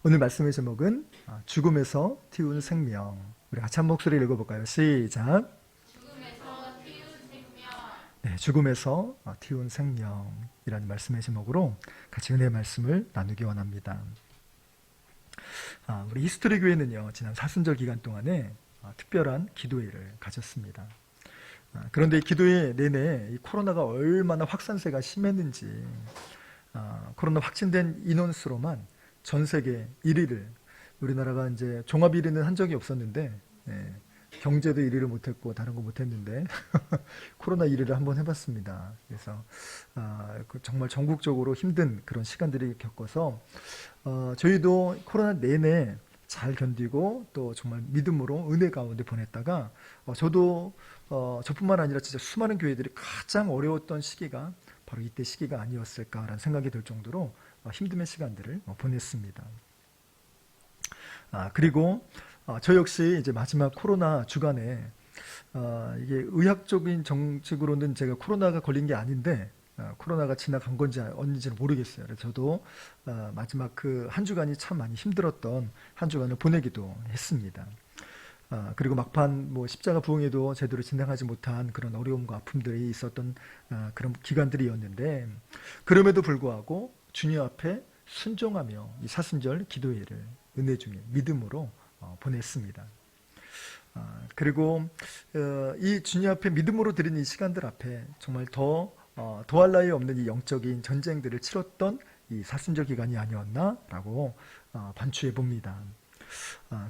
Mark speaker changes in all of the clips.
Speaker 1: 오늘 말씀의 제목은 죽음에서 틔운 생명. 우리 같이 한 목소리를 읽어볼까요? 시작.
Speaker 2: 죽음에서 틔운 생명.
Speaker 1: 네, 죽음에서 틔운 생명이라는 말씀의 제목으로 같이 은혜의 말씀을 나누기 원합니다. 우리 히스토리 교회는요, 지난 사순절 기간 동안에 특별한 기도회를 가졌습니다. 그런데 이 기도회 내내 이 코로나가 얼마나 확산세가 심했는지, 코로나 확진된 인원수로만 전 세계 1위를, 우리나라가 이제 종합 1위는 한 적이 없었는데, 경제도 1위를 못했고 다른 거 못했는데 코로나 1위를 한번 해봤습니다. 그래서 정말 전국적으로 힘든 그런 시간들이 겪어서 저희도 코로나 내내 잘 견디고 또 정말 믿음으로 은혜 가운데 보냈다가 저도 저뿐만 아니라 진짜 수많은 교회들이 가장 어려웠던 시기가 바로 이때 시기가 아니었을까라는 생각이 들 정도로 힘듦의 시간들을 보냈습니다. 그리고 저 역시 이제 마지막 코로나 주간에 이게 의학적인 정책으로는 제가 코로나가 걸린 게 아닌데 코로나가 지나간 건지 언제인지는 모르겠어요. 그래서 저도 마지막 그 한 주간이 참 많이 힘들었던 한 주간을 보내기도 했습니다. 그리고 막판 뭐 십자가 부흥회도 제대로 진행하지 못한 그런 어려움과 아픔들이 있었던 그런 기간들이었는데, 그럼에도 불구하고 주님 앞에 순종하며 이 사순절 기도회를 은혜 중에 믿음으로 보냈습니다. 그리고 이 주님 앞에 믿음으로 드리는 이 시간들 앞에 정말 더할 나위 없는 이 영적인 전쟁들을 치렀던 이 사순절 기간이 아니었나라고 반추해 봅니다.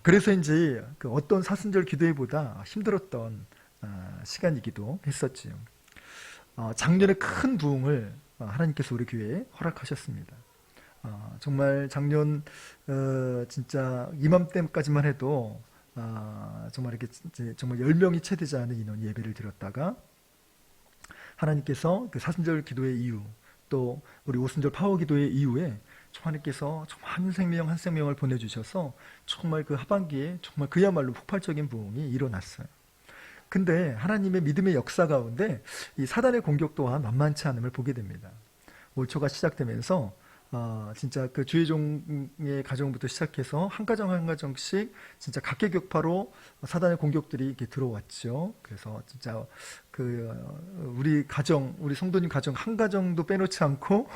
Speaker 1: 그래서인지 그 어떤 사순절 기도회보다 힘들었던 시간이기도 했었지요. 작년에 큰 부흥을 하나님께서 우리 교회에 허락하셨습니다. 정말 작년 진짜 이맘때까지만 해도 정말 이렇게 정말 10명이 채 되지 않은 인원이 예배를 드렸다가 하나님께서 그 사순절 기도회 이후 또 우리 오순절 파워 기도회 이후에 하나님께서 정말 한 생명을 보내주셔서 정말 그 하반기에 정말 그야말로 폭발적인 부흥이 일어났어요. 근데 하나님의 믿음의 역사 가운데 이 사단의 공격 또한 만만치 않음을 보게 됩니다. 올 초가 시작되면서 진짜 그 주의종의 가정부터 시작해서 한 가정 한 가정씩 진짜 각계격파로 사단의 공격들이 이렇게 들어왔죠. 그래서 진짜 우리 성도님 가정 한 가정도 빼놓지 않고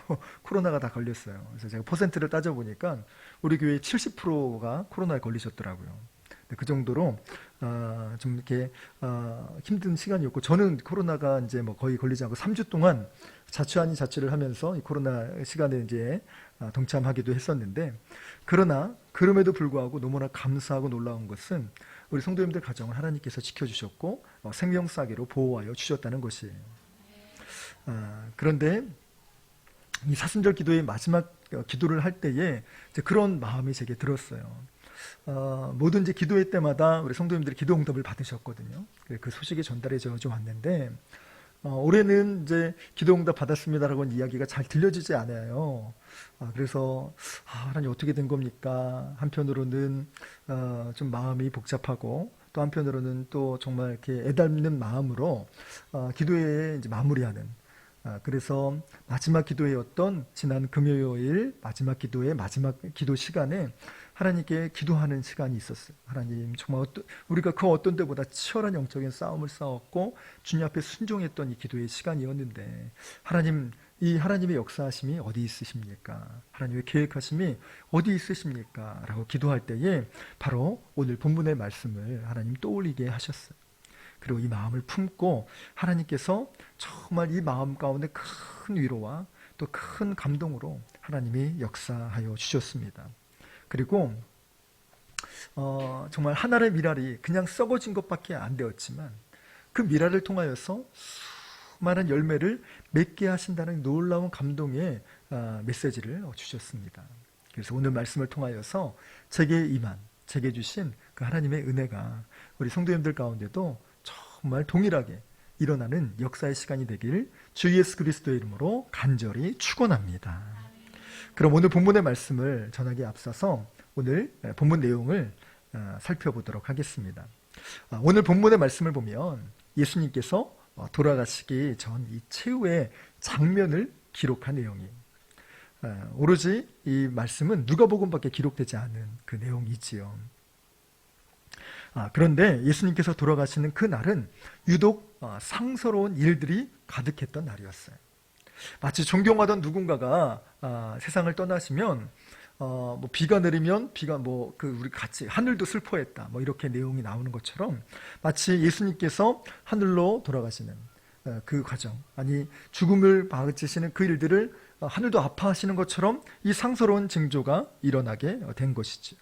Speaker 1: 코로나가 다 걸렸어요. 그래서 제가 퍼센트를 따져보니까 우리 교회 70%가 코로나에 걸리셨더라고요. 그 정도로 좀 이렇게 힘든 시간이었고, 저는 코로나가 이제 뭐 거의 걸리지 않고 3주 동안 자취 아닌 자취를 하면서 이 코로나 시간에 이제 동참하기도 했었는데, 그러나 그럼에도 불구하고 너무나 감사하고 놀라운 것은 우리 성도님들 가정을 하나님께서 지켜주셨고 생명사기로 보호하여 주셨다는 것이에요. 그런데 이 사순절 기도의 마지막 기도를 할 때에 이제 그런 마음이 제게 들었어요. 뭐든지 기도회 때마다 우리 성도님들이 기도 응답을 받으셨거든요. 그 소식이 전달해져 왔는데 올해는 이제 기도 응답 받았습니다라고 이야기가 잘 들려지지 않아요. 그래서 하나님 어떻게 된 겁니까? 한편으로는 좀 마음이 복잡하고 또 한편으로는 또 정말 이렇게 애달는 마음으로 기도회에 이제 마무리하는, 그래서 마지막 기도회였던 지난 금요일 마지막 기도회 마지막 기도 시간에 하나님께 기도하는 시간이 있었어요. 하나님, 정말 우리가 그 어떤 때보다 치열한 영적인 싸움을 싸웠고 주님 앞에 순종했던 이 기도의 시간이었는데, 하나님, 이 하나님의 역사하심이 어디 있으십니까? 하나님의 계획하심이 어디 있으십니까? 라고 기도할 때에 바로 오늘 본문의 말씀을 하나님 떠올리게 하셨어요. 그리고 이 마음을 품고 하나님께서 정말 이 마음 가운데 큰 위로와 또 큰 감동으로 하나님이 역사하여 주셨습니다. 그리고 정말 하나의 미랄이 그냥 썩어진 것밖에 안 되었지만 그 미랄을 통하여서 수많은 열매를 맺게 하신다는 놀라운 감동의 메시지를 주셨습니다. 그래서 오늘 말씀을 통하여서 제게 주신 그 하나님의 은혜가 우리 성도님들 가운데도 정말 동일하게 일어나는 역사의 시간이 되길 주 예수 그리스도의 이름으로 간절히 축원합니다. 그럼 오늘 본문의 말씀을 전하기에 앞서서 오늘 본문 내용을 살펴보도록 하겠습니다. 오늘 본문의 말씀을 보면 예수님께서 돌아가시기 전 이 최후의 장면을 기록한 내용이에요. 오로지 이 말씀은 누가복음밖에 기록되지 않은 그 내용이지요. 그런데 예수님께서 돌아가시는 그 날은 유독 상서로운 일들이 가득했던 날이었어요. 마치 존경하던 누군가가 세상을 떠나시면 뭐 비가 내리면 비가 우리 같이 하늘도 슬퍼했다 이렇게 내용이 나오는 것처럼 마치 예수님께서 하늘로 돌아가시는 그 과정, 아니 죽음을 맞으시는 그 일들을 하늘도 아파하시는 것처럼 이 상서로운 징조가 일어나게 된 것이지요.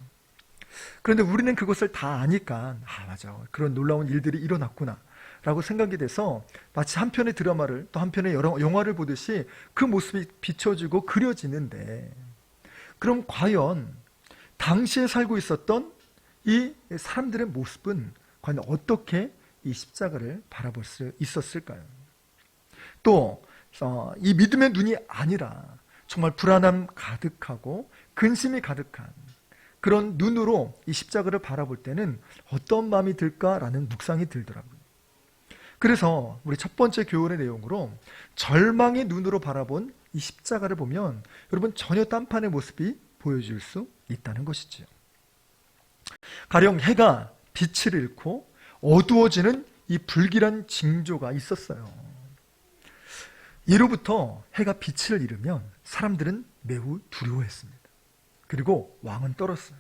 Speaker 1: 그런데 우리는 그것을 다 아니까 맞아, 그런 놀라운 일들이 일어났구나 라고 생각이 돼서 마치 한 편의 드라마를 또 한 편의 영화를 보듯이 그 모습이 비춰지고 그려지는데, 그럼 과연 당시에 살고 있었던 이 사람들의 모습은 과연 어떻게 이 십자가를 바라볼 수 있었을까요? 또 이 믿음의 눈이 아니라 정말 불안함 가득하고 근심이 가득한 그런 눈으로 이 십자가를 바라볼 때는 어떤 마음이 들까라는 묵상이 들더라고요. 그래서 우리 첫 번째 교훈의 내용으로 절망의 눈으로 바라본 이 십자가를 보면 여러분 전혀 딴판의 모습이 보여질 수 있다는 것이지요. 가령 해가 빛을 잃고 어두워지는 이 불길한 징조가 있었어요. 이로부터 해가 빛을 잃으면 사람들은 매우 두려워했습니다. 그리고 왕은 떨었어요.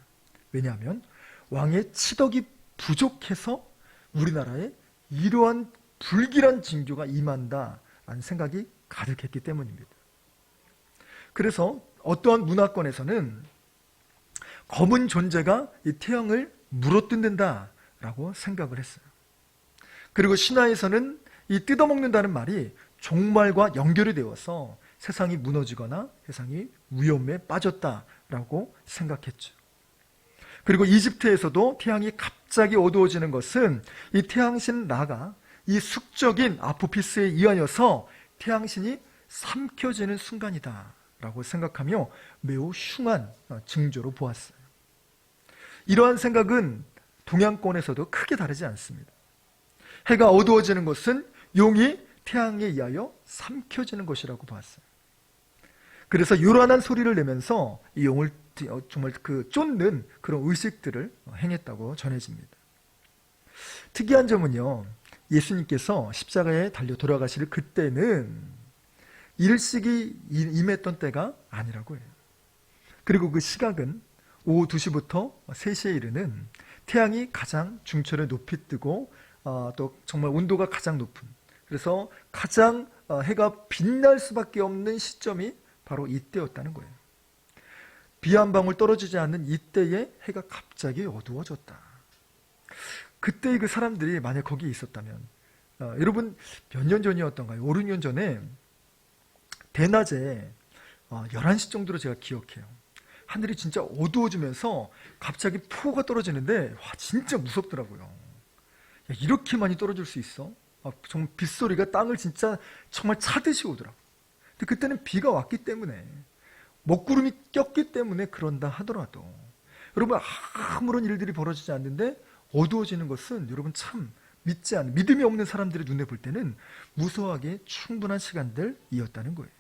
Speaker 1: 왜냐하면 왕의 치덕이 부족해서 우리나라에 이러한 불길한 징조가 임한다라는 생각이 가득했기 때문입니다. 그래서 어떠한 문화권에서는 검은 존재가 이 태양을 물어뜯는다라고 생각을 했어요. 그리고 신화에서는 이 뜯어먹는다는 말이 종말과 연결이 되어서 세상이 무너지거나 세상이 위험에 빠졌다라고 생각했죠. 그리고 이집트에서도 태양이 갑자기 어두워지는 것은 이 태양신 라가 이 숙적인 아포피스에 의하여서 태양신이 삼켜지는 순간이다라고 생각하며 매우 흉한 징조로 보았어요. 이러한 생각은 동양권에서도 크게 다르지 않습니다. 해가 어두워지는 것은 용이 태양에 의하여 삼켜지는 것이라고 봤어요. 그래서 요란한 소리를 내면서 이 용을 정말 쫓는 그런 의식들을 행했다고 전해집니다. 특이한 점은요, 예수님께서 십자가에 달려 돌아가실 그때는 일식이 임했던 때가 아니라고 해요. 그리고 그 시각은 오후 2시부터 3시에 이르는 태양이 가장 중천에 높이 뜨고 또 정말 온도가 가장 높은, 그래서 가장 해가 빛날 수밖에 없는 시점이 바로 이때였다는 거예요. 비 한 방울 떨어지지 않는 이때에 해가 갑자기 어두워졌다. 그때 그 사람들이 만약 거기에 있었다면, 여러분 몇 년 전이었던가요? 5, 6년 전에 대낮에 11시 정도로 제가 기억해요. 하늘이 진짜 어두워지면서 갑자기 폭우가 떨어지는데 진짜 무섭더라고요. 야, 이렇게 많이 떨어질 수 있어? 정말 빗소리가 땅을 진짜 정말 차듯이 오더라고요. 근데 그때는 비가 왔기 때문에, 먹구름이 꼈기 때문에 그런다 하더라도 여러분 아무런 일들이 벌어지지 않는데 어두워지는 것은 여러분 참 믿음이 없는 사람들의 눈에 볼 때는 무서워하기에 충분한 시간들이었다는 거예요.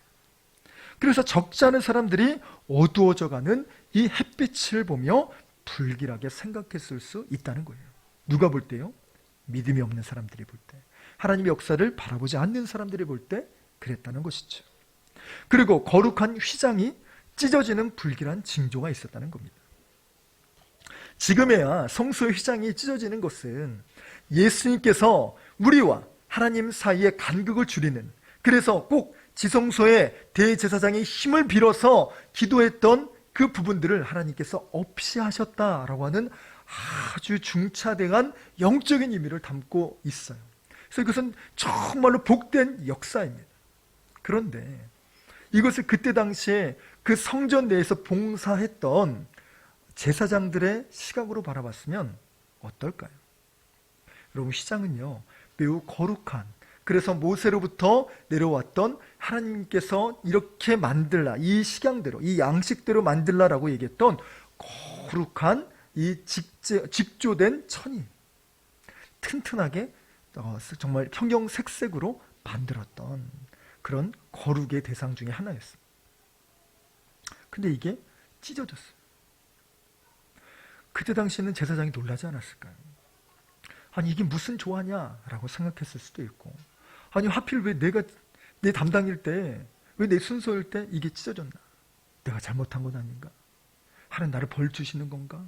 Speaker 1: 그래서 적지 않은 사람들이 어두워져가는 이 햇빛을 보며 불길하게 생각했을 수 있다는 거예요. 누가 볼 때요? 믿음이 없는 사람들이 볼 때, 하나님의 역사를 바라보지 않는 사람들이 볼 때 그랬다는 것이죠. 그리고 거룩한 휘장이 찢어지는 불길한 징조가 있었다는 겁니다. 지금에야 성소의 휘장이 찢어지는 것은 예수님께서 우리와 하나님 사이에 간극을 줄이는, 그래서 꼭 지성소의 대제사장의 힘을 빌어서 기도했던 그 부분들을 하나님께서 없이 하셨다라고 하는 아주 중차대한 영적인 의미를 담고 있어요. 그래서 이것은 정말로 복된 역사입니다. 그런데 이것을 그때 당시에 그 성전 내에서 봉사했던 제사장들의 시각으로 바라봤으면 어떨까요? 여러분, 휘장은요 매우 거룩한, 그래서 모세로부터 내려왔던 하나님께서 이렇게 만들라, 이 식양대로, 이 양식대로 만들라라고 얘기했던 거룩한 이 직조된 천이 튼튼하게 정말 형형색색으로 만들었던 그런 거룩의 대상 중에 하나였습니다. 근데 이게 찢어졌어요. 그때 당시에는 제사장이 놀라지 않았을까요? 아니 이게 무슨 조화냐라고 생각했을 수도 있고, 아니 하필 왜 내가 내 담당일 때, 왜 내 순서일 때 이게 찢어졌나? 내가 잘못한 건 아닌가? 하나님 나를 벌 주시는 건가?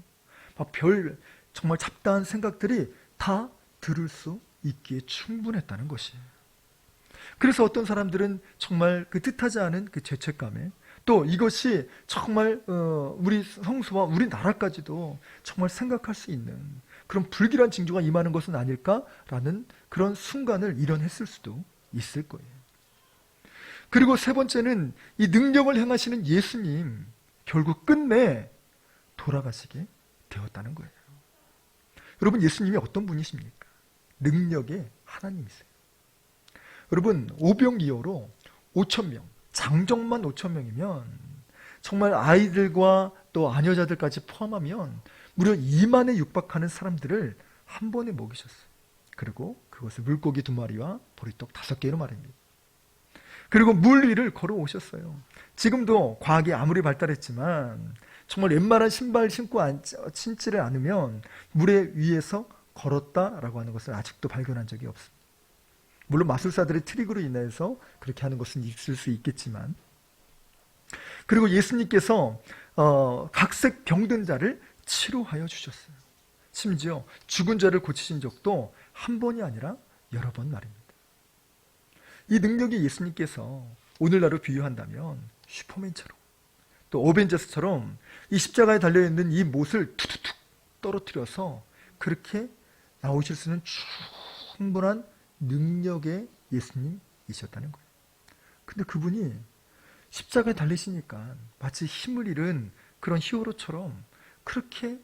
Speaker 1: 막 별 정말 잡다한 생각들이 다 들을 수 있기에 충분했다는 것이에요. 그래서 어떤 사람들은 정말 그 뜻하지 않은 그 죄책감에, 또 이것이 정말 우리 성소와 우리 나라까지도 정말 생각할 수 있는 그런 불길한 징조가 임하는 것은 아닐까라는 그런 순간을 이뤄냈을 수도 있을 거예요. 그리고 세 번째는 이 능력을 행하시는 예수님, 결국 끝내 돌아가시게 되었다는 거예요. 여러분, 예수님이 어떤 분이십니까? 능력의 하나님이세요. 여러분, 오병이어로 5,000명, 장정만 5,000명이면 정말 아이들과 또 아녀자들까지 포함하면 무려 2만에 육박하는 사람들을 한 번에 먹이셨어요. 그리고 그것을 물고기 2마리와 보리떡 5개로 말입니다. 그리고 물 위를 걸어오셨어요. 지금도 과학이 아무리 발달했지만 정말 웬만한 신발 신고 신지를 않으면 물에 위에서 걸었다라고 하는 것을 아직도 발견한 적이 없습니다. 물론 마술사들의 트릭으로 인해서 그렇게 하는 것은 있을 수 있겠지만, 그리고 예수님께서 각색 병든 자를 치료하여 주셨어요. 심지어 죽은 자를 고치신 적도 한 번이 아니라 여러 번 말입니다. 이 능력이 예수님께서 오늘날로 비유한다면 슈퍼맨처럼, 또 어벤져스처럼 이 십자가에 달려있는 이 못을 툭툭툭 떨어뜨려서 그렇게 나오실 수는 충분한 능력의 예수님이셨다는 거예요. 근데 그분이 십자가에 달리시니까 마치 힘을 잃은 그런 히어로처럼 그렇게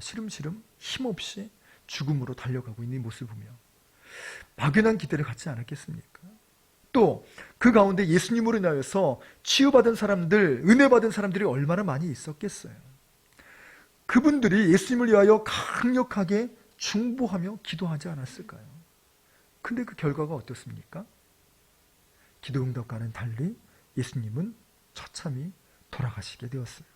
Speaker 1: 시름시름 힘없이 죽음으로 달려가고 있는 이 모습을 보며 막연한 기대를 갖지 않았겠습니까? 또 그 가운데 예수님으로 인하여서 치유받은 사람들, 은혜 받은 사람들이 얼마나 많이 있었겠어요. 그분들이 예수님을 위하여 강력하게 중보하며 기도하지 않았을까요? 근데 그 결과가 어떻습니까? 기도 응답과는 달리 예수님은 처참히 돌아가시게 되었어요.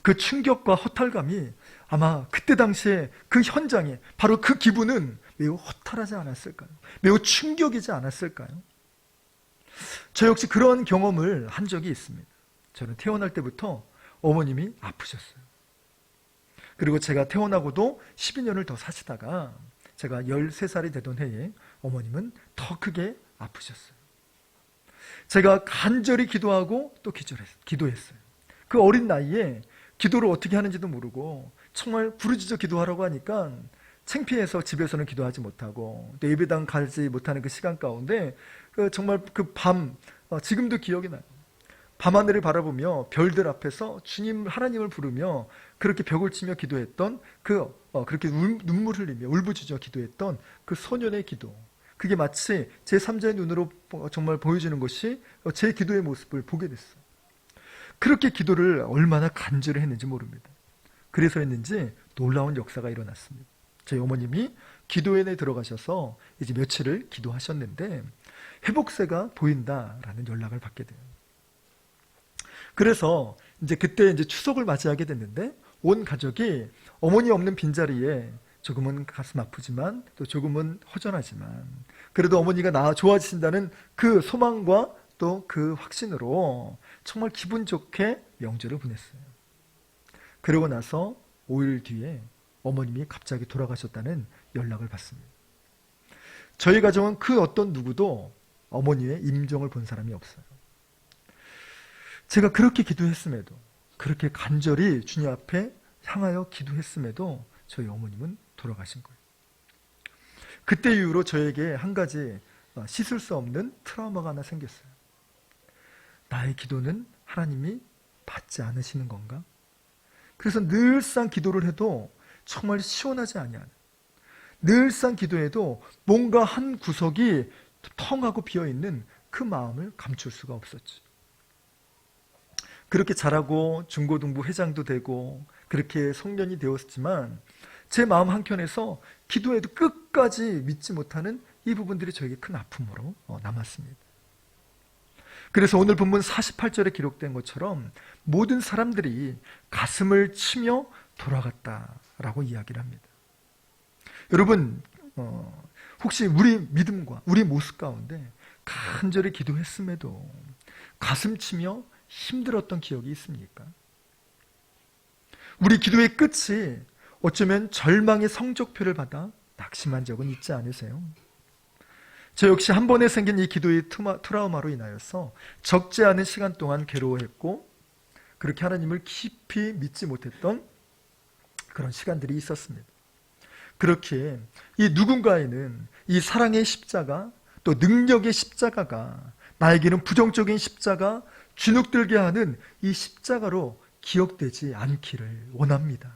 Speaker 1: 그 충격과 허탈감이 아마 그때 당시에 그 현장에, 바로 그 기분은 매우 허탈하지 않았을까요? 매우 충격이지 않았을까요? 저 역시 그런 경험을 한 적이 있습니다. 저는 태어날 때부터 어머님이 아프셨어요. 그리고 제가 태어나고도 12년을 더 사시다가 제가 13살이 되던 해에 어머님은 더 크게 아프셨어요. 제가 간절히 기도하고 또 기도했어요. 그 어린 나이에 기도를 어떻게 하는지도 모르고 정말 부르짖어 기도하라고 하니까 창피해서 집에서는 기도하지 못하고 또 예배당 가지 못하는 그 시간 가운데 정말 그 밤, 지금도 기억이 나요. 밤하늘을 바라보며 별들 앞에서 주님 하나님을 부르며 그렇게 벽을 치며 기도했던 그렇게 눈물 흘리며 울부짖어 기도했던 그 소년의 기도, 그게 마치 제 3자의 눈으로 정말 보여주는 것이 제 기도의 모습을 보게 됐어요. 그렇게 기도를 얼마나 간절히 했는지 모릅니다. 그래서였는지 놀라운 역사가 일어났습니다. 저희 어머님이 기도원에 들어가셔서 이제 며칠을 기도하셨는데 회복세가 보인다라는 연락을 받게 돼요. 그래서 그때 추석을 맞이하게 됐는데 온 가족이 어머니 없는 빈자리에 조금은 가슴 아프지만 또 조금은 허전하지만 그래도 어머니가 좋아지신다는 그 소망과 또 그 확신으로 정말 기분 좋게 명절을 보냈어요. 그러고 나서 5일 뒤에 어머님이 갑자기 돌아가셨다는 연락을 받습니다. 저희 가정은 그 어떤 누구도 어머니의 임종을 본 사람이 없어요. 제가 그렇게 기도했음에도, 그렇게 간절히 주님 앞에 향하여 기도했음에도 저희 어머님은 돌아가신 거예요. 그때 이후로 저에게 한 가지 씻을 수 없는 트라우마가 하나 생겼어요. 나의 기도는 하나님이 받지 않으시는 건가? 그래서 늘상 기도를 해도 정말 시원하지 아니하는, 늘상 기도해도 뭔가 한 구석이 텅하고 비어있는 그 마음을 감출 수가 없었지. 그렇게 자라고 중고등부 회장도 되고 그렇게 청년이 되었지만 제 마음 한켠에서 기도해도 끝까지 믿지 못하는 이 부분들이 저에게 큰 아픔으로 남았습니다. 그래서 오늘 본문 48절에 기록된 것처럼 모든 사람들이 가슴을 치며 돌아갔다라고 이야기를 합니다. 여러분, 혹시 우리 믿음과 우리 모습 가운데 간절히 기도했음에도 가슴 치며 힘들었던 기억이 있습니까? 우리 기도의 끝이 어쩌면 절망의 성적표를 받아 낙심한 적은 있지 않으세요? 저 역시 한 번에 생긴 이 기도의 트라우마로 인하여서 적지 않은 시간 동안 괴로워했고 그렇게 하나님을 깊이 믿지 못했던 그런 시간들이 있었습니다. 그렇기에 이 누군가에는 이 사랑의 십자가 또 능력의 십자가가 나에게는 부정적인 십자가, 주눅들게 하는 이 십자가로 기억되지 않기를 원합니다.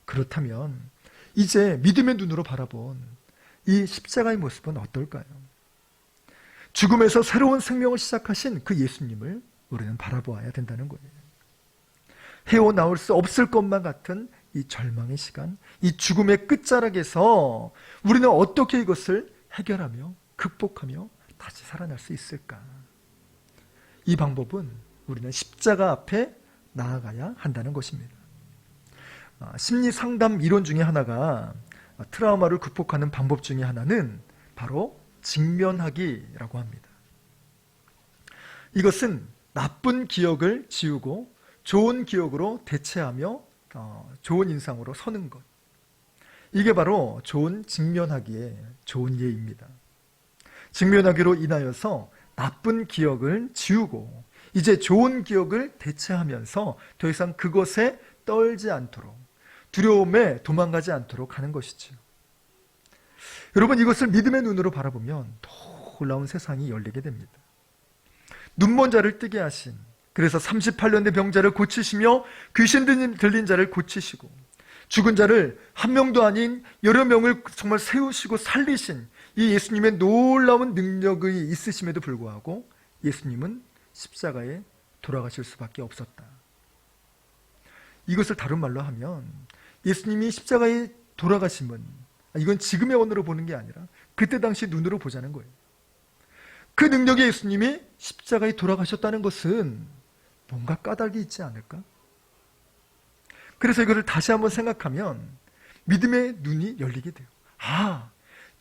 Speaker 1: 그렇다면 이제 믿음의 눈으로 바라본 이 십자가의 모습은 어떨까요? 죽음에서 새로운 생명을 시작하신 그 예수님을 우리는 바라보아야 된다는 거예요. 헤어나올 수 없을 것만 같은 이 절망의 시간, 이 죽음의 끝자락에서 우리는 어떻게 이것을 해결하며 극복하며 다시 살아날 수 있을까? 이 방법은 우리는 십자가 앞에 나아가야 한다는 것입니다. 심리 상담 이론 중에 하나가 트라우마를 극복하는 방법 중에 하나는 바로 직면하기라고 합니다. 이것은 나쁜 기억을 지우고 좋은 기억으로 대체하며 좋은 인상으로 서는 것. 이게 바로 좋은 직면하기의 좋은 예입니다. 직면하기로 인하여서 나쁜 기억을 지우고 이제 좋은 기억을 대체하면서 더 이상 그것에 떨지 않도록 두려움에 도망가지 않도록 하는 것이죠. 여러분, 이것을 믿음의 눈으로 바라보면 놀라운 세상이 열리게 됩니다. 눈먼 자를 뜨게 하신, 그래서 38년 된 병자를 고치시며 귀신 들린 자를 고치시고 죽은 자를 한 명도 아닌 여러 명을 정말 세우시고 살리신 이 예수님의 놀라운 능력이 있으심에도 불구하고 예수님은 십자가에 돌아가실 수밖에 없었다. 이것을 다른 말로 하면 예수님이 십자가에 돌아가심은 이건 지금의 언어로 보는 게 아니라 그때 당시 눈으로 보자는 거예요. 그 능력의 예수님이 십자가에 돌아가셨다는 것은 뭔가 까닭이 있지 않을까? 그래서 이거를 다시 한번 생각하면 믿음의 눈이 열리게 돼요. 아,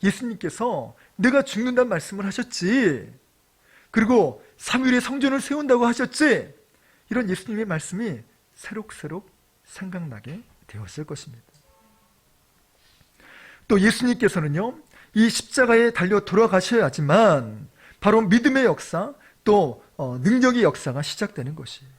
Speaker 1: 예수님께서 내가 죽는다는 말씀을 하셨지. 그리고 3일에 성전을 세운다고 하셨지. 이런 예수님의 말씀이 새록새록 생각나게 되었을 것입니다. 또 예수님께서는요, 이 십자가에 달려 돌아가셔야지만 바로 믿음의 역사, 또 능력의 역사가 시작되는 것이에요.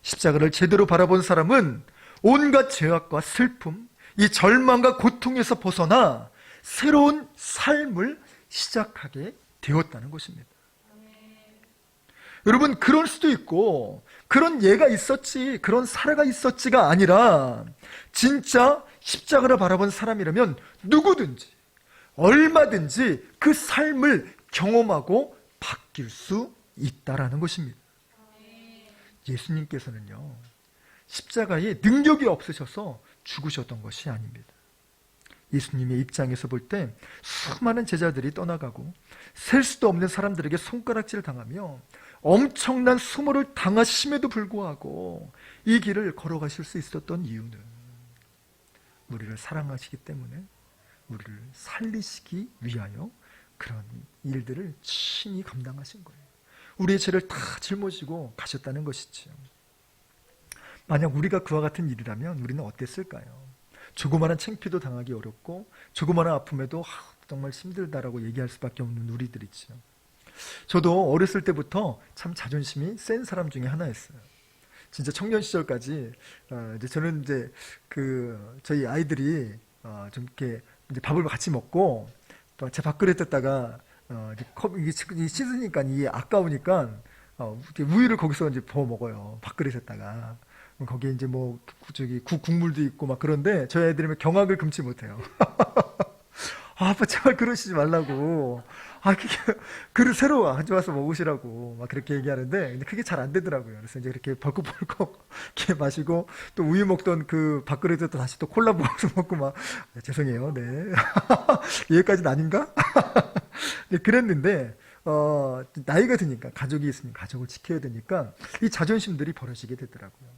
Speaker 1: 십자가를 제대로 바라본 사람은 온갖 죄악과 슬픔, 이 절망과 고통에서 벗어나 새로운 삶을 시작하게 되었다는 것입니다. 여러분, 그럴 수도 있고 그런 예가 있었지, 그런 사례가 있었지가 아니라 진짜 십자가를 바라본 사람이라면 누구든지 얼마든지 그 삶을 경험하고 바뀔 수 있다라는 것입니다. 예수님께서는요, 십자가에 능력이 없으셔서 죽으셨던 것이 아닙니다. 예수님의 입장에서 볼 때 수많은 제자들이 떠나가고 셀 수도 없는 사람들에게 손가락질을 당하며 엄청난 수모를 당하심에도 불구하고 이 길을 걸어가실 수 있었던 이유는 우리를 사랑하시기 때문에 우리를 살리시기 위하여 그런 일들을 친히 감당하신 거예요. 우리의 죄를 다 짊어지고 가셨다는 것이지요. 만약 우리가 그와 같은 일이라면 우리는 어땠을까요? 조그마한 창피도 당하기 어렵고 조그마한 아픔에도 정말 힘들다라고 얘기할 수밖에 없는 우리들이지요. 저도 어렸을 때부터 참 자존심이 센 사람 중에 하나였어요. 진짜 청년 시절까지 저는 이제 저희 아이들이 좀 이렇게 이제 밥을 같이 먹고 또 제 밥그릇 떴다가 이게 씻으니까 이게 아까우니까 우유를 거기서 이제 부어 먹어요. 밥그릇에다가. 거기에 이제 뭐 국물도 있고 막 그런데 저희 애들이 경악을 금치 못해요. 아빠 제발 그러시지 말라고. 그릇 새로 가져와서 먹으시라고 막 그렇게 얘기하는데 근데 그게 잘 안 되더라고요. 그래서 이제 이렇게 벌컥벌컥 이렇게 마시고 또 우유 먹던 그 밥그릇에 또 다시 또 콜라 부어서 먹고 막 죄송해요. 네. 여기까지는 아닌가? 네, 그랬는데 나이가 드니까 가족이 있으면 가족을 지켜야 되니까 이 자존심들이 벌어지게 되더라고요.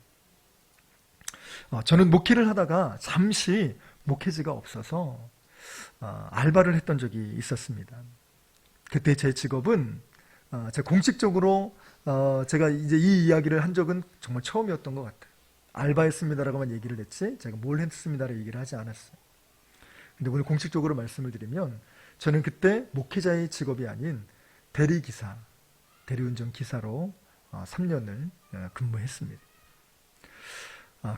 Speaker 1: 저는 목회를 하다가 잠시 목회지가 없어서 알바를 했던 적이 있었습니다. 그때 제 직업은 제가 공식적으로 제가 이제 이 이야기를 한 적은 정말 처음이었던 것 같아요. 알바했습니다라고만 얘기를 했지 제가 뭘 했습니다라고 얘기를 하지 않았어요. 근데 오늘 공식적으로 말씀을 드리면 저는 그때 목회자의 직업이 아닌 대리기사, 대리운전 기사로 3년을 근무했습니다.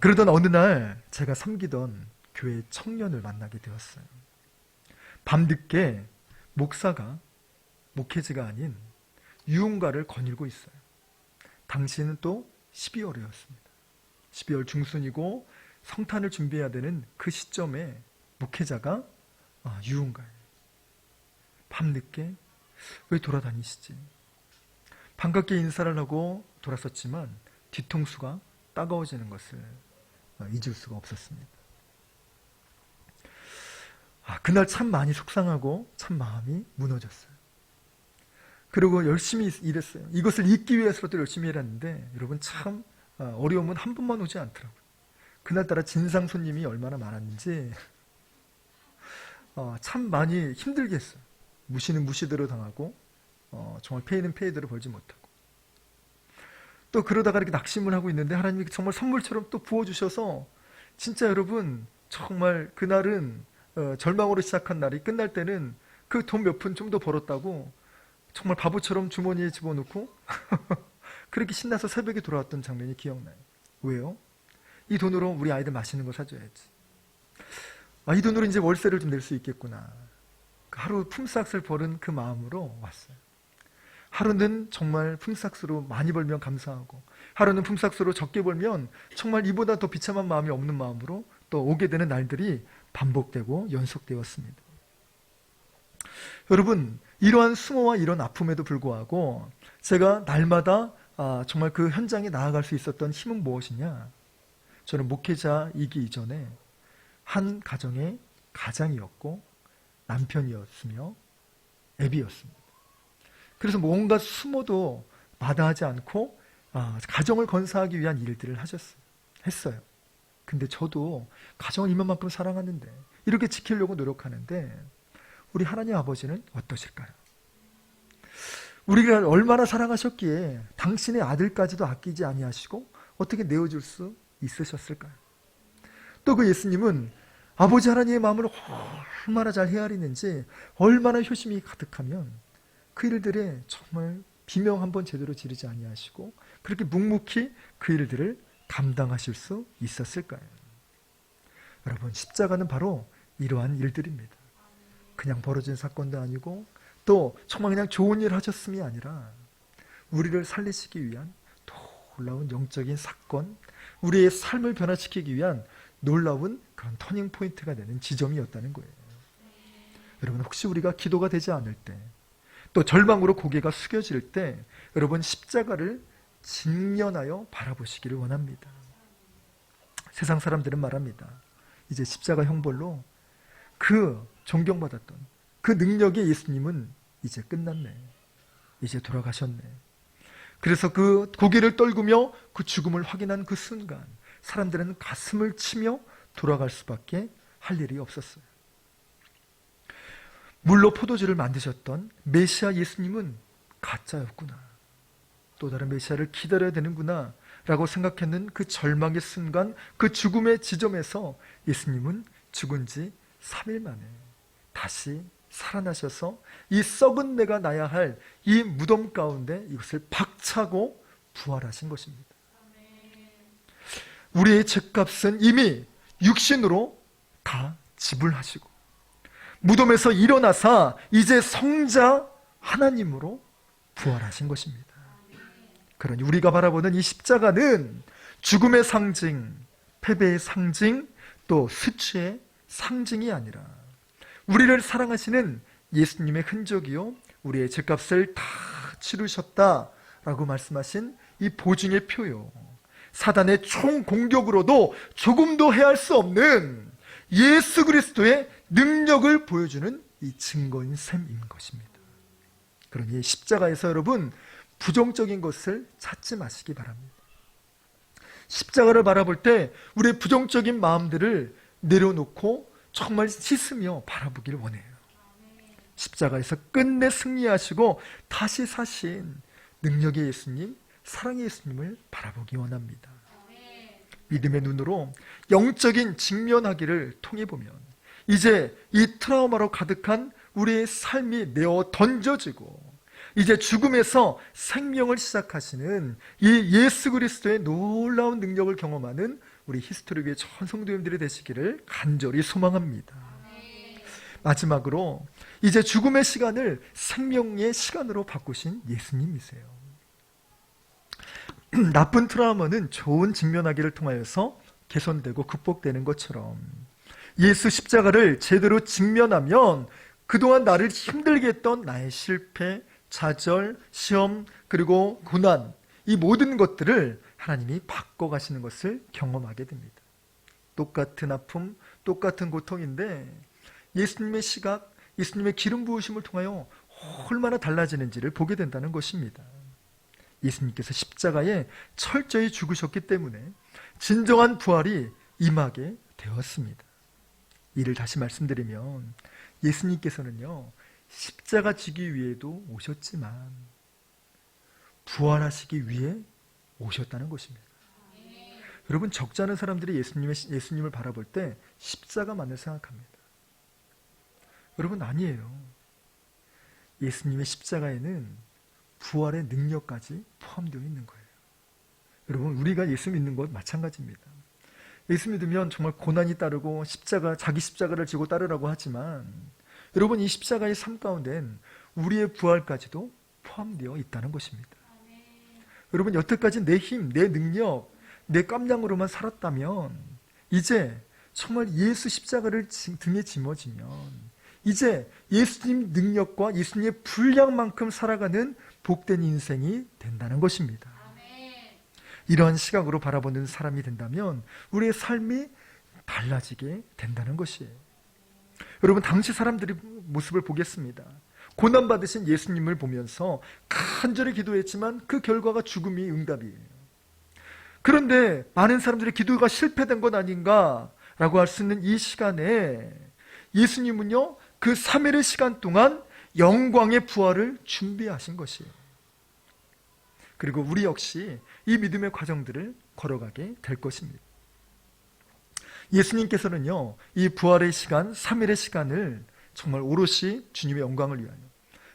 Speaker 1: 그러던 어느 날 제가 섬기던 교회 청년을 만나게 되었어요. 밤늦게 목사가 목회지가 아닌 유흥가를 거닐고 있어요. 당시는 또 12월이었습니다. 12월 중순이고 성탄을 준비해야 되는 그 시점에 목회자가 유흥가에 밤늦게 왜 돌아다니시지? 반갑게 인사를 하고 돌아섰지만 뒤통수가 따가워지는 것을 잊을 수가 없었습니다. 그날 참 많이 속상하고 참 마음이 무너졌어요. 그리고 열심히 일했어요. 이것을 잊기 위해서라도 열심히 일했는데 여러분 참 어려움은 한 번만 오지 않더라고요. 그날따라 진상 손님이 얼마나 많았는지 참 많이 힘들게 했어요. 무시는 무시대로 당하고 정말 페이는 페이대로 벌지 못하고 또 그러다가 이렇게 낙심을 하고 있는데 하나님이 정말 선물처럼 또 부어주셔서 진짜 여러분 정말 그날은 절망으로 시작한 날이 끝날 때는 그 돈 몇 푼 좀 더 벌었다고 정말 바보처럼 주머니에 집어넣고 그렇게 신나서 새벽에 돌아왔던 장면이 기억나요. 왜요? 이 돈으로 우리 아이들 맛있는 거 사줘야지. 이 돈으로 이제 월세를 좀 낼 수 있겠구나. 하루 품삯을 벌은 그 마음으로 왔어요. 하루는 정말 품삯으로 많이 벌면 감사하고 하루는 품삯으로 적게 벌면 정말 이보다 더 비참한 마음이 없는 마음으로 또 오게 되는 날들이 반복되고 연속되었습니다. 여러분 이러한 수모와 이런 아픔에도 불구하고 제가 날마다 정말 그 현장에 나아갈 수 있었던 힘은 무엇이냐? 저는 목회자이기 이전에 한 가정의 가장이었고 남편이었으며 애비였습니다. 그래서 뭔가 수모도 마다하지 않고 가정을 건사하기 위한 일들을 했어요. 근데 저도 가정을 이만큼 사랑하는데 이렇게 지키려고 노력하는데 우리 하나님 아버지는 어떠실까요? 우리를 얼마나 사랑하셨기에 당신의 아들까지도 아끼지 아니하시고 어떻게 내어줄 수 있으셨을까요? 또 그 예수님은 아버지 하나님의 마음을 얼마나 잘 헤아리는지 얼마나 효심이 가득하면 그 일들에 정말 비명 한번 제대로 지르지 아니하시고 그렇게 묵묵히 그 일들을 감당하실 수 있었을까요? 여러분 십자가는 바로 이러한 일들입니다. 그냥 벌어진 사건도 아니고 또 정말 그냥 좋은 일 하셨음이 아니라 우리를 살리시기 위한 놀라운 영적인 사건, 우리의 삶을 변화시키기 위한 놀라운 그런 터닝 포인트가 되는 지점이었다는 거예요. 여러분 혹시 우리가 기도가 되지 않을 때 또 절망으로 고개가 숙여질 때 여러분 십자가를 직면하여 바라보시기를 원합니다. 세상 사람들은 말합니다. 이제 십자가 형벌로 그 존경받았던 그 능력의 예수님은 이제 끝났네. 이제 돌아가셨네. 그래서 그 고개를 떨구며 그 죽음을 확인한 그 순간 사람들은 가슴을 치며 돌아갈 수밖에 할 일이 없었어요. 물로 포도주를 만드셨던 메시아 예수님은 가짜였구나. 또 다른 메시아를 기다려야 되는구나 라고 생각했는 그 절망의 순간, 그 죽음의 지점에서 예수님은 죽은 지 3일 만에 다시 살아나셔서 이 썩은 내가 나야 할 이 무덤 가운데 이것을 박차고 부활하신 것입니다. 우리의 죄값은 이미 육신으로 다 지불하시고 무덤에서 일어나사 이제 성자 하나님으로 부활하신 것입니다. 그러니 우리가 바라보는 이 십자가는 죽음의 상징, 패배의 상징, 또 수치의 상징이 아니라 우리를 사랑하시는 예수님의 흔적이요 우리의 죄값을 다 치르셨다라고 말씀하신 이 보증의 표요, 사단의 총공격으로도 조금도 해할 수 없는 예수 그리스도의 능력을 보여주는 이 증거인 셈인 것입니다. 그러니 십자가에서 여러분 부정적인 것을 찾지 마시기 바랍니다. 십자가를 바라볼 때 우리의 부정적인 마음들을 내려놓고 정말 씻으며 바라보기를 원해요. 십자가에서 끝내 승리하시고 다시 사신 능력의 예수님, 사랑의 예수님을 바라보기 원합니다. 믿음의 눈으로 영적인 직면하기를 통해 보면 이제 이 트라우마로 가득한 우리의 삶이 내어 던져지고 이제 죽음에서 생명을 시작하시는 이 예수 그리스도의 놀라운 능력을 경험하는 우리 히스토리교회 전 성도님들이 되시기를 간절히 소망합니다. 마지막으로 이제 죽음의 시간을 생명의 시간으로 바꾸신 예수님이세요. 나쁜 트라우마는 좋은 직면하기를 통하여서 개선되고 극복되는 것처럼 예수 십자가를 제대로 직면하면 그동안 나를 힘들게 했던 나의 실패, 좌절, 시험, 그리고 고난, 이 모든 것들을 하나님이 바꿔가시는 것을 경험하게 됩니다. 똑같은 아픔, 똑같은 고통인데 예수님의 시각, 예수님의 기름 부으심을 통하여 얼마나 달라지는지를 보게 된다는 것입니다. 예수님께서 십자가에 철저히 죽으셨기 때문에 진정한 부활이 임하게 되었습니다. 이를 다시 말씀드리면 예수님께서는요, 십자가 지기 위해도 오셨지만 부활하시기 위해 오셨다는 것입니다. 여러분, 적지 않은 사람들이 예수님을 바라볼 때 십자가만을 생각합니다. 여러분, 아니에요. 예수님의 십자가에는 부활의 능력까지 포함되어 있는 거예요. 여러분, 우리가 예수 믿는 것 마찬가지입니다. 예수 믿으면 정말 고난이 따르고 자기 십자가를 지고 따르라고 하지만 여러분, 이 십자가의 삶 가운데는 우리의 부활까지도 포함되어 있다는 것입니다. 여러분, 여태까지 내 힘, 내 능력, 내 깜냥으로만 살았다면 이제 정말 예수 십자가를 등에 짊어지면 이제 예수님 능력과 예수님의 분량만큼 살아가는 복된 인생이 된다는 것입니다. 이러한 시각으로 바라보는 사람이 된다면 우리의 삶이 달라지게 된다는 것이에요. 여러분, 당시 사람들의 모습을 보겠습니다. 고난받으신 예수님을 보면서 간절히 기도했지만 그 결과가 죽음이 응답이에요. 그런데 많은 사람들의 기도가 실패된 것 아닌가라고 할 수 있는 이 시간에 예수님은요, 그 3일의 시간 동안 영광의 부활을 준비하신 것이에요. 그리고 우리 역시 이 믿음의 과정들을 걸어가게 될 것입니다. 예수님께서는요, 이 부활의 시간, 3일의 시간을 정말 오롯이 주님의 영광을 위하여,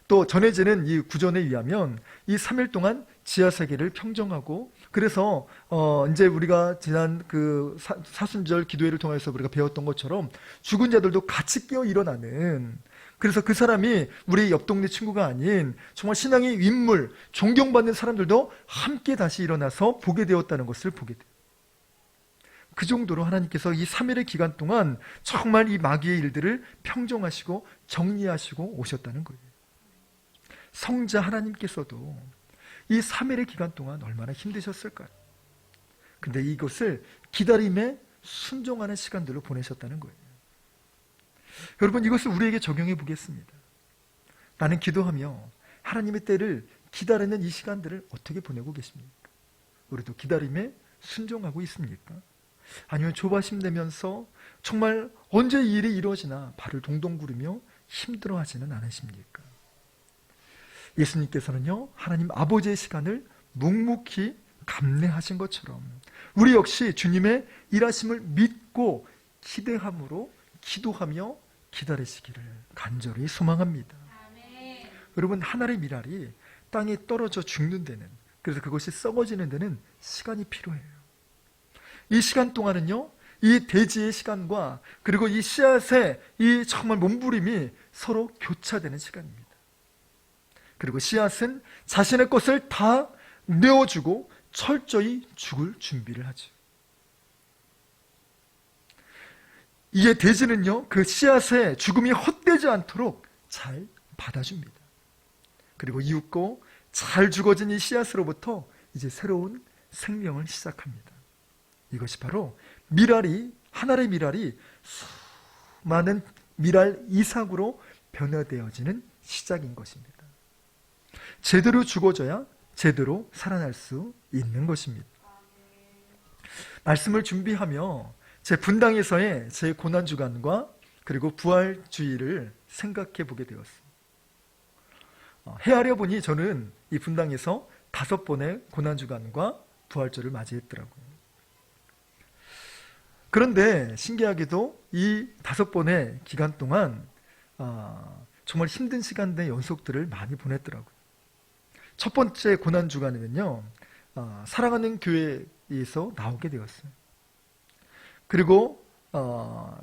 Speaker 1: 또 전해지는 이 구전에 의하면 이 3일 동안 지하세계를 평정하고, 그래서 이제 우리가 지난 그 사순절 기도회를 통해서 우리가 배웠던 것처럼 죽은 자들도 같이 깨어 일어나는, 그래서 그 사람이 우리 옆 동네 친구가 아닌 정말 신앙의 인물, 존경받는 사람들도 함께 다시 일어나서 보게 되었다는 것을 보게 돼요. 그 정도로 하나님께서 이 3일의 기간 동안 정말 이 마귀의 일들을 평정하시고 정리하시고 오셨다는 거예요. 성자 하나님께서도 이 3일의 기간 동안 얼마나 힘드셨을까요? 근데 이것을 기다림에 순종하는 시간들로 보내셨다는 거예요. 여러분, 이것을 우리에게 적용해 보겠습니다. 나는 기도하며 하나님의 때를 기다리는 이 시간들을 어떻게 보내고 계십니까? 우리도 기다림에 순종하고 있습니까? 아니면 조바심 내면서 정말 언제 이 일이 이루어지나 발을 동동 구르며 힘들어하지는 않으십니까? 예수님께서는요, 하나님 아버지의 시간을 묵묵히 감내하신 것처럼 우리 역시 주님의 일하심을 믿고 기대함으로 기도하며 기다리시기를 간절히 소망합니다. 여러분, 하늘의 미랄이 땅에 떨어져 죽는 데는, 그래서 그것이 썩어지는 데는 시간이 필요해요. 이 시간 동안은요, 이 대지의 시간과 그리고 이 씨앗의 이 정말 몸부림이 서로 교차되는 시간입니다. 그리고 씨앗은 자신의 것을 다 내어주고 철저히 죽을 준비를 하죠. 이에 대지는요, 그 씨앗의 죽음이 헛되지 않도록 잘 받아줍니다. 그리고 이윽고 잘 죽어진 이 씨앗으로부터 이제 새로운 생명을 시작합니다. 이것이 바로 하늘의 미랄이 수많은 미랄 이삭으로 변화되어지는 시작인 것입니다. 제대로 죽어져야 제대로 살아날 수 있는 것입니다. 말씀을 준비하며 제 분당에서의 제 고난주간과 그리고 부활주의를 생각해 보게 되었습니다. 헤아려 보니 저는 이 분당에서 5번의 고난주간과 부활절을 맞이했더라고요. 그런데 신기하게도 이 5번의 기간 동안 정말 힘든 시간대 연속들을 많이 보냈더라고요. 첫 번째 고난주간이면요, 사랑하는 교회에서 나오게 되었어요. 그리고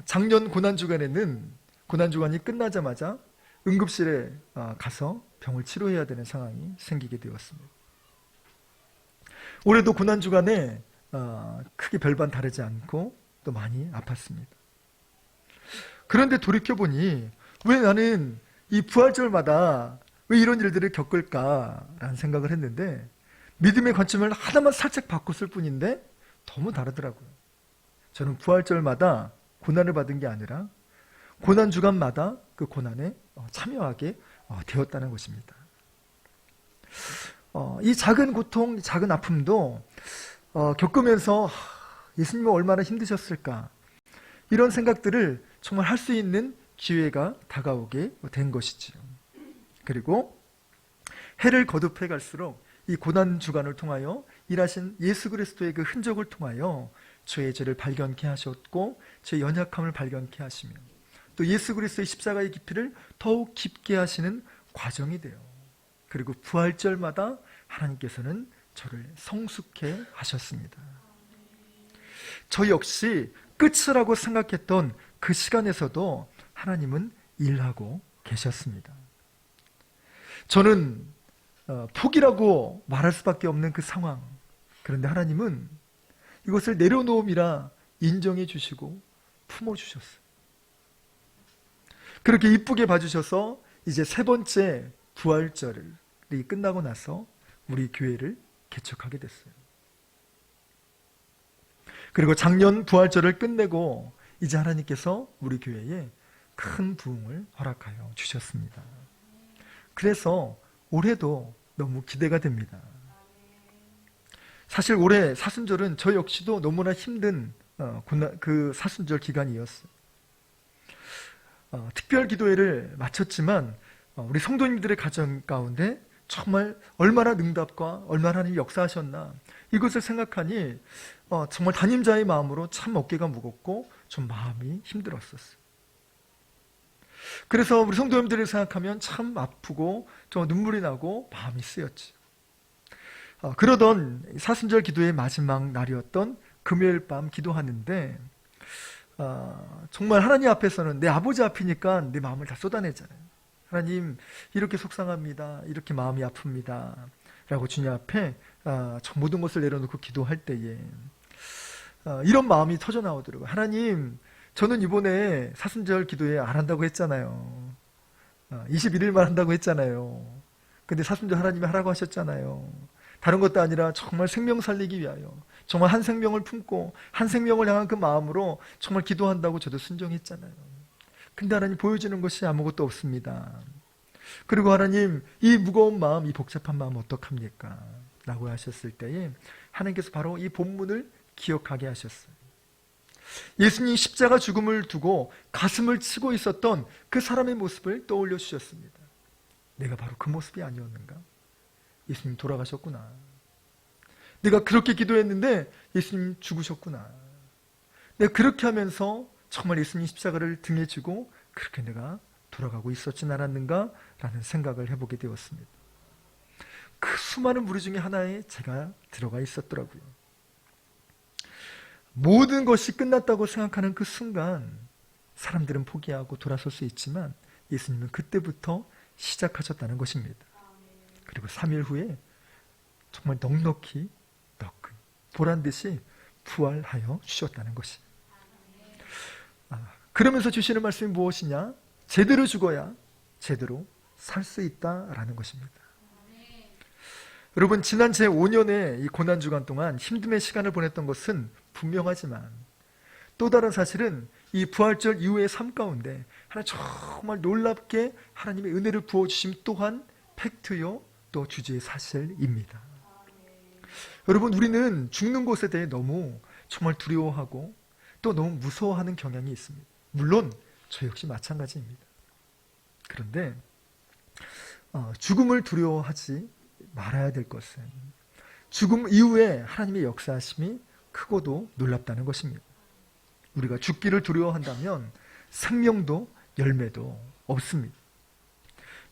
Speaker 1: 작년 고난주간에는 고난주간이 끝나자마자 응급실에 가서 병을 치료해야 되는 상황이 생기게 되었습니다. 올해도 고난주간에 크게 별반 다르지 않고 또 많이 아팠습니다. 그런데 돌이켜보니 왜 나는 이 부활절마다 왜 이런 일들을 겪을까라는 생각을 했는데, 믿음의 관점을 하나만 살짝 바꿨을 뿐인데 너무 다르더라고요. 저는 부활절마다 고난을 받은 게 아니라 고난주간마다 그 고난에 참여하게 되었다는 것입니다. 이 작은 고통, 작은 아픔도 겪으면서 예수님은 얼마나 힘드셨을까, 이런 생각들을 정말 할 수 있는 기회가 다가오게 된 것이지요. 그리고 해를 거듭해 갈수록 이 고난주간을 통하여 일하신 예수 그리스도의 그 흔적을 통하여 저의 죄를 발견케 하셨고 제 연약함을 발견케 하시며 또 예수 그리스도의 십자가의 깊이를 더욱 깊게 하시는 과정이 돼요. 그리고 부활절마다 하나님께서는 저를 성숙해 하셨습니다. 저 역시 끝이라고 생각했던 그 시간에서도 하나님은 일하고 계셨습니다. 저는 포기라고 말할 수밖에 없는 그 상황, 그런데 하나님은 이것을 내려놓음이라 인정해 주시고 품어주셨어요. 그렇게 이쁘게 봐주셔서 이제 3번째 부활절이 끝나고 나서 우리 교회를 개척하게 됐어요. 그리고 작년 부활절을 끝내고 이제 하나님께서 우리 교회에 큰 부흥을 허락하여 주셨습니다. 그래서 올해도 너무 기대가 됩니다. 사실 올해 사순절은 저 역시도 너무나 힘든 그 사순절 기간이었어요. 특별 기도회를 마쳤지만 우리 성도님들의 가정 가운데 정말 얼마나 능답과 얼마나 하나님이 역사하셨나, 이것을 생각하니 정말 담임자의 마음으로 참 어깨가 무겁고 좀 마음이 힘들었었어요. 그래서 우리 성도님들을 생각하면 참 아프고 좀 눈물이 나고 마음이 쓰였지. 그러던 사순절 기도의 마지막 날이었던 금요일 밤 기도하는데 정말 하나님 앞에서는 내 아버지 앞이니까 내 마음을 다 쏟아내잖아요. 하나님, 이렇게 속상합니다, 이렇게 마음이 아픕니다 라고 주님 앞에 모든 것을 내려놓고 기도할 때에 이런 마음이 터져 나오더라고요. 하나님, 저는 이번에 사순절 기도회 안 한다고 했잖아요. 21일만 한다고 했잖아요. 근데 사순절 하나님이 하라고 하셨잖아요. 다른 것도 아니라 정말 생명 살리기 위하여 정말 한 생명을 품고 한 생명을 향한 그 마음으로 정말 기도한다고 저도 순종했잖아요. 근데 하나님 보여주는 것이 아무것도 없습니다. 그리고 하나님, 이 무거운 마음, 이 복잡한 마음 어떡합니까? 라고 하셨을 때에 하나님께서 바로 이 본문을 기억하게 하셨어요. 예수님 십자가 죽음을 두고 가슴을 치고 있었던 그 사람의 모습을 떠올려 주셨습니다. 내가 바로 그 모습이 아니었는가? 예수님 돌아가셨구나. 내가 그렇게 기도했는데 예수님 죽으셨구나. 내가 그렇게 하면서 정말 예수님 십자가를 등에 지고 그렇게 내가 돌아가고 있었진 않았는가? 라는 생각을 해보게 되었습니다. 그 수많은 무리 중에 하나에 제가 들어가 있었더라고요. 모든 것이 끝났다고 생각하는 그 순간 사람들은 포기하고 돌아설 수 있지만 예수님은 그때부터 시작하셨다는 것입니다. 그리고 3일 후에 정말 넉넉히 보란듯이 부활하여 주셨다는 것입니다. 그러면서 주시는 말씀이 무엇이냐? 제대로 죽어야 제대로 살 수 있다라는 것입니다. 여러분, 지난 제 5년의 이 고난주간 동안 힘듦의 시간을 보냈던 것은 분명하지만 또 다른 사실은 이 부활절 이후의 삶 가운데 하나님 정말 놀랍게 하나님의 은혜를 부어주심 또한 팩트요, 아직도 주주의 사실입니다. 여러분, 우리는 죽는 것에 대해 너무 정말 두려워하고 또 너무 무서워하는 경향이 있습니다. 물론 저 역시 마찬가지입니다. 그런데 죽음을 두려워하지 말아야 될 것은 죽음 이후에 하나님의 역사하심이 크고도 놀랍다는 것입니다. 우리가 죽기를 두려워한다면 생명도 열매도 없습니다.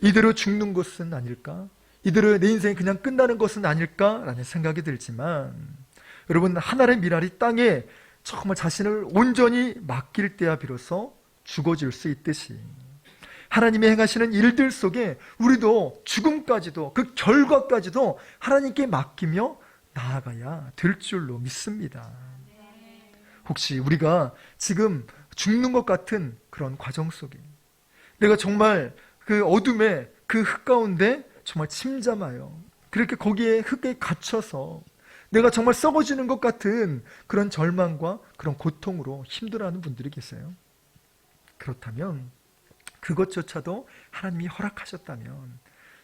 Speaker 1: 이대로 죽는 것은 아닐까? 이대로 내 인생이 그냥 끝나는 것은 아닐까라는 생각이 들지만, 여러분, 하늘의 미랄이 땅에 정말 자신을 온전히 맡길 때야 비로소 죽어질 수 있듯이 하나님의 행하시는 일들 속에 우리도 죽음까지도, 그 결과까지도 하나님께 맡기며 나아가야 될 줄로 믿습니다. 혹시 우리가 지금 죽는 것 같은 그런 과정 속에 내가 정말 그 어둠의 그 흙 가운데 정말 침잠하여 그렇게 거기에 흙에 갇혀서 내가 정말 썩어지는 것 같은 그런 절망과 그런 고통으로 힘들어하는 분들이 계세요. 그렇다면 그것조차도 하나님이 허락하셨다면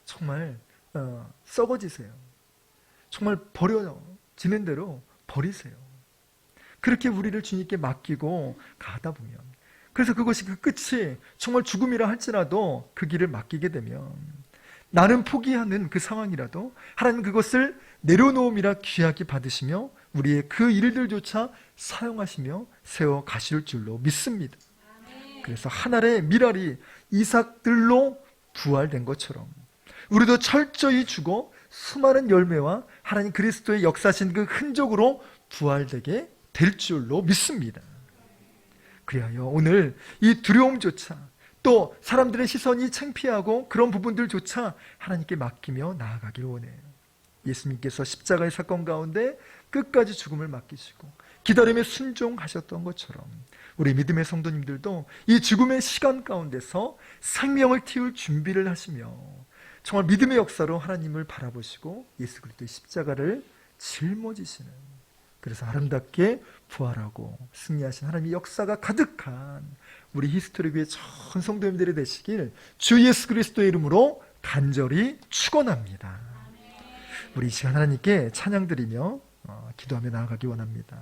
Speaker 1: 정말 썩어지세요. 정말 버려지는 대로 버리세요. 그렇게 우리를 주님께 맡기고 가다 보면, 그래서 그것이 그 끝이 정말 죽음이라 할지라도 그 길을 맡기게 되면 나는 포기하는 그 상황이라도 하나님 그것을 내려놓음이라 귀하게 받으시며 우리의 그 일들조차 사용하시며 세워 가실 줄로 믿습니다. 그래서 하늘의 미랄이 이삭들로 부활된 것처럼 우리도 철저히 죽어 수많은 열매와 하나님 그리스도의 역사하신 그 흔적으로 부활되게 될 줄로 믿습니다. 그리하여 오늘 이 두려움조차 또 사람들의 시선이 창피하고 그런 부분들조차 하나님께 맡기며 나아가길 원해요. 예수님께서 십자가의 사건 가운데 끝까지 죽음을 맡기시고 기다림에 순종하셨던 것처럼 우리 믿음의 성도님들도 이 죽음의 시간 가운데서 생명을 틔울 준비를 하시며 정말 믿음의 역사로 하나님을 바라보시고 예수 그리스도의 십자가를 짊어지시는, 그래서 아름답게 부활하고 승리하신 하나님의 역사가 가득한 우리 히스토리 교회 전 성도님들이 되시길 주 예수 그리스도의 이름으로 간절히 축원합니다. 우리 이 시간 하나님께 찬양드리며 기도하며 나아가기 원합니다.